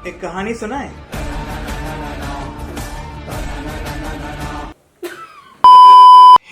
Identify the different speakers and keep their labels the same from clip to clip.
Speaker 1: एक कहानी सुनाए।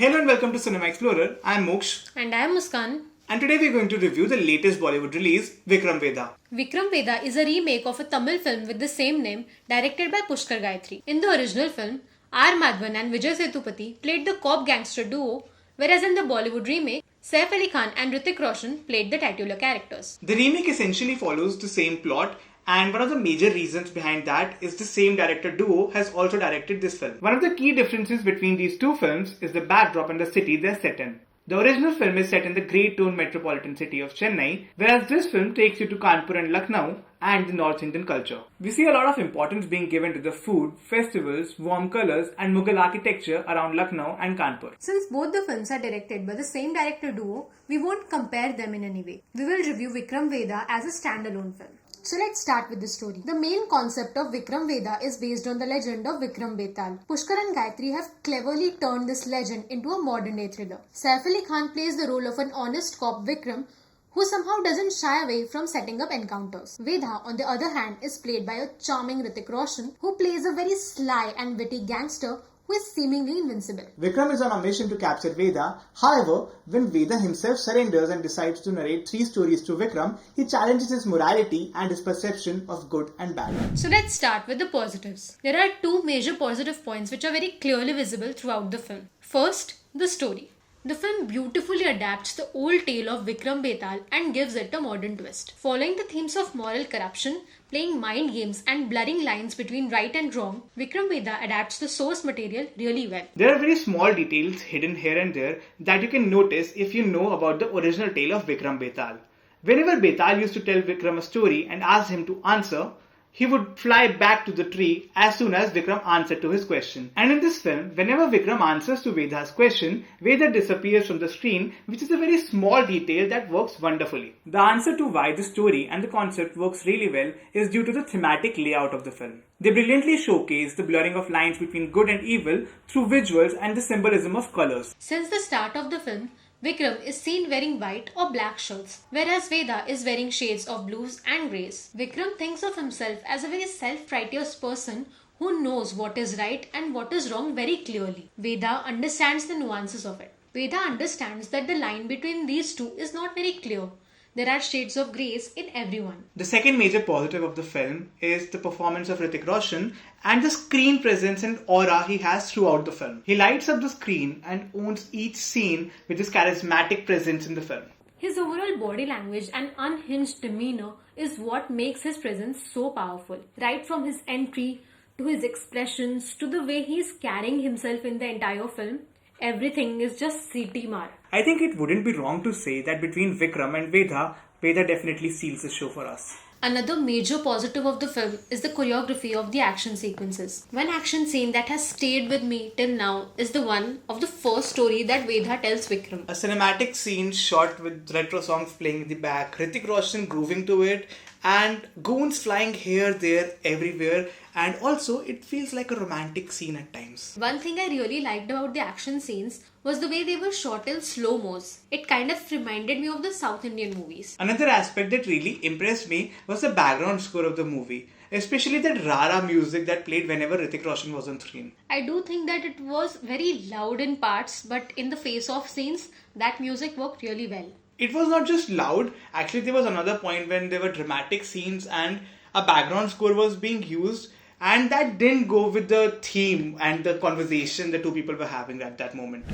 Speaker 1: Hello and welcome to Cinema Explorer. I am Moksh.
Speaker 2: And I am Muskan.
Speaker 1: And today we are going to review the latest Bollywood release, Vikram Vedha.
Speaker 2: Vikram Vedha is a remake of a Tamil film with the same name, directed by Pushkar-Gayathri. In the original film, R. Madhavan and Vijay Sethupathi played the cop gangster duo, whereas in the Bollywood remake, Saif Ali Khan and Hrithik Roshan played the titular characters.
Speaker 1: The remake essentially follows the same plot, and one of the major reasons behind that is the same director duo has also directed this film. One of the key differences between these two films is the backdrop and the city they're set in. The original film is set in the grey tone metropolitan city of Chennai, whereas this film takes you to Kanpur and Lucknow and the North Indian culture. We see a lot of importance being given to the food, festivals, warm colours and Mughal architecture around Lucknow and Kanpur.
Speaker 2: Since both the films are directed by the same director duo, we won't compare them in any way. We will review Vikram Vedha as a standalone film. So let's start with the story. The main concept of Vikram Vedha is based on the legend of Vikram Betal. Pushkar and Gayathri have cleverly turned this legend into a modern day thriller. Saif Ali Khan plays the role of an honest cop Vikram who somehow doesn't shy away from setting up encounters. Vedha, on the other hand, is played by a charming Hrithik Roshan who plays a very sly and witty gangster who is seemingly invincible.
Speaker 1: Vikram is on a mission to capture Vedha. However, when Vedha himself surrenders and decides to narrate 3 stories to Vikram, he challenges his morality and his perception of good and bad.
Speaker 2: So let's start with the positives. There are 2 major positive points which are very clearly visible throughout the film. First, the story. The film beautifully adapts the old tale of Vikram Betal and gives it a modern twist. Following the themes of moral corruption, playing mind games and blurring lines between right and wrong, Vikram Vedha adapts the source material really well.
Speaker 1: There are very small details hidden here and there that you can notice if you know about the original tale of Vikram Betal. Whenever Betal used to tell Vikram a story and ask him to answer, he would fly back to the tree as soon as Vikram answered to his question. And in this film, whenever Vikram answers to Vedha's question, Vedha disappears from the screen, which is a very small detail that works wonderfully. The answer to why the story and the concept works really well is due to the thematic layout of the film. They brilliantly showcase the blurring of lines between good and evil through visuals and the symbolism of colors.
Speaker 2: Since the start of the film, Vikram is seen wearing white or black shirts, whereas Vedha is wearing shades of blues and greys. Vikram thinks of himself as a very self-righteous person who knows what is right and what is wrong very clearly. Vedha understands the nuances of it. Vedha understands that the line between these two is not very clear. There are shades of greys in everyone.
Speaker 1: The second major positive of the film is the performance of Hrithik Roshan and the screen presence and aura he has throughout the film. He lights up the screen and owns each scene with his charismatic presence in the film.
Speaker 2: His overall body language and unhinged demeanor is what makes his presence so powerful. Right from his entry, to his expressions, to the way he is carrying himself in the entire film, everything is just CT mark.
Speaker 1: I think it wouldn't be wrong to say that between Vikram and Vedha, Vedha definitely seals the show for us.
Speaker 2: Another major positive of the film is the choreography of the action sequences. One action scene that has stayed with me till now is the one of the first story that Vedha tells Vikram.
Speaker 1: A cinematic scene shot with retro songs playing in the back, Hrithik Roshan grooving to it, and goons flying here, there, everywhere, and also it feels like a romantic scene at times.
Speaker 2: One thing I really liked about the action scenes was the way they were shot in slow-mos. It kind of reminded me of the South Indian movies.
Speaker 1: Another aspect that really impressed me was the background score of the movie, especially that rara music that played whenever Hrithik Roshan was on screen.
Speaker 2: I do think that it was very loud in parts, but in the face-off scenes, that music worked really well.
Speaker 1: It was not just loud, actually there was another point when there were dramatic scenes and a background score was being used, and that didn't go with the theme and the conversation the two people were having at that moment.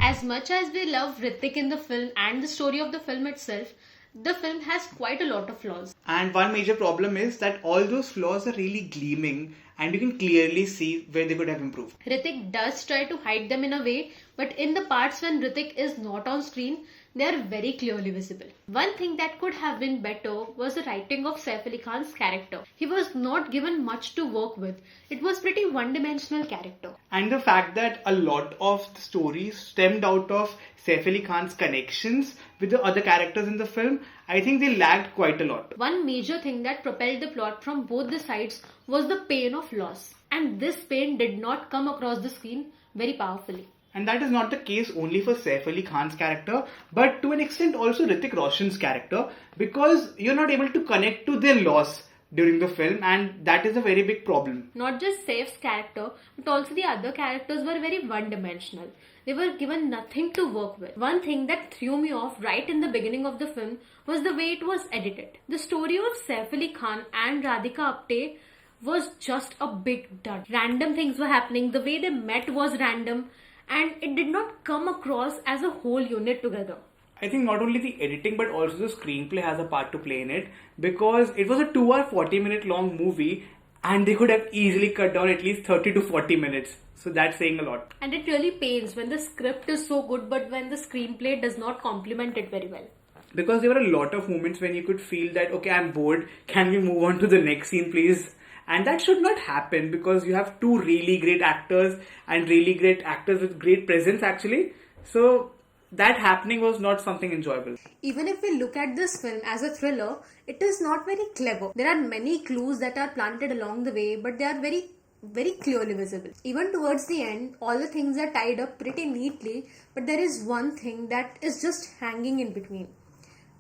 Speaker 2: As much as we love Hrithik in the film and the story of the film itself, the film has quite a lot of flaws.
Speaker 1: And one major problem is that all those flaws are really gleaming and you can clearly see where they could have improved.
Speaker 2: Hrithik does try to hide them in a way, but in the parts when Hrithik is not on screen, they are very clearly visible. One thing that could have been better was the writing of Saif Ali Khan's character. He was not given much to work with. It was pretty one-dimensional character.
Speaker 1: And the fact that a lot of the stories stemmed out of Saif Ali Khan's connections with the other characters in the film, I think they lagged quite a lot.
Speaker 2: One major thing that propelled the plot from both the sides was the pain of loss. And this pain did not come across the screen very powerfully.
Speaker 1: And that is not the case only for Saif Ali Khan's character, but to an extent also Hrithik Roshan's character, because you're not able to connect to their loss during the film, and that is a very big problem.
Speaker 3: Not just Saif's character, but also the other characters were very one-dimensional. They were given nothing to work with. One thing that threw me off right in the beginning of the film was the way it was edited. The story of Saif Ali Khan and Radhika Apte was just a big dud. Random things were happening, the way they met was random, and it did not come across as a whole unit together.
Speaker 1: I think not only the editing but also the screenplay has a part to play in it, because it was a 2 hour 40-minute long movie and they could have easily cut down at least 30 to 40 minutes. So that's saying a lot.
Speaker 3: And it really pains when the script is so good but when the screenplay does not complement it very well.
Speaker 1: Because there were a lot of moments when you could feel that, okay, I'm bored, can we move on to the next scene please? And that should not happen, because you have two really great actors and really great actors with great presence actually. So that happening was not something enjoyable.
Speaker 2: Even if we look at this film as a thriller, it is not very clever. There are many clues that are planted along the way, but they are very clearly visible. Even towards the end, all the things are tied up pretty neatly, but there is one thing that is just hanging in between.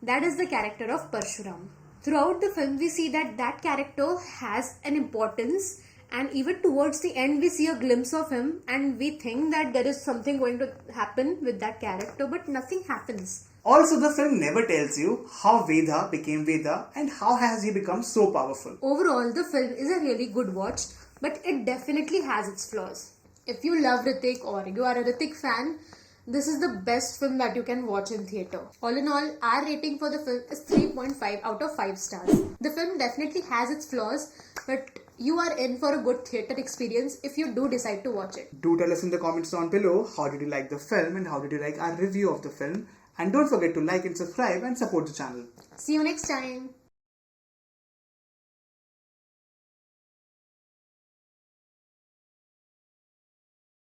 Speaker 2: That is the character of Parshuram. Throughout the film, we see that character has an importance, and even towards the end, we see a glimpse of him and we think that there is something going to happen with that character, but nothing happens.
Speaker 1: Also, the film never tells you how Vedha became Vedha and how has he become so powerful.
Speaker 2: Overall, the film is a really good watch, but it definitely has its flaws. If you love Hrithik or you are a Hrithik fan, this is the best film that you can watch in theatre. All in all, our rating for the film is 3.5 out of 5 stars. The film definitely has its flaws, but you are in for a good theatre experience if you do decide to watch it.
Speaker 1: Do tell us in the comments down below how did you like the film and how did you like our review of the film. And don't forget to like and subscribe and support the channel.
Speaker 2: See you next time.